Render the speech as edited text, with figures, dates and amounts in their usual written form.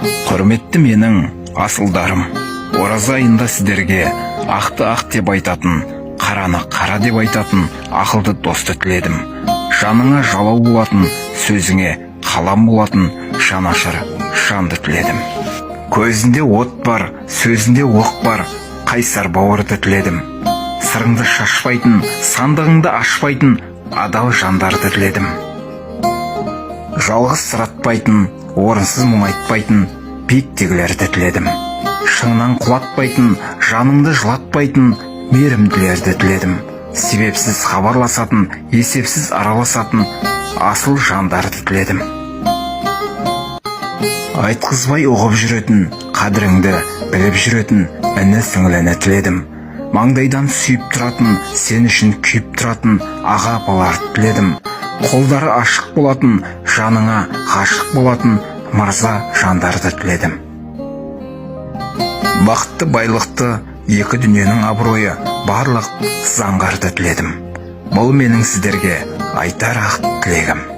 Құрметті менің асылдарым, ораза айында сіздерге ақты ақ деп айтатын, қараны қара деп айтатын ақылды досты тіледім. Жаныңа жалау болатын, сөзіңе қалам болатын жанашыр жанды тіледім. Көзінде от бар, сөзінде оқ бар, қайсар бауырды тіледім. Сырыңды шашпайтын, сандығыңды ашпайтын адал жандарды тіледім. Жалғыз сұратпайтын, орынсыз мұң айтпайтын биіктегілерді тіледім. Шыңнан құлатпайтын, жаныңды жылатпайтын мейірімділерді тіледім. Себепсіз хабарласатын, есепсіз араласатын асыл жандарды тіледім. Айтқызбай ұғып жүретін, қадіріңді біліп жүретін іні сіңліні тіледім. Маңдайдан сүйіп тұратын, сен үшін күйіп тұратын аға апаларды тіледім. Қолдары ашық болатын, жаныңа ғашық болатын мырза жандарды тіледім. Бақытты байлықты, екі дүниенің абыройы барлық заңғарды тіледім. Бұл менің сіздерге айтар ақ тілегім.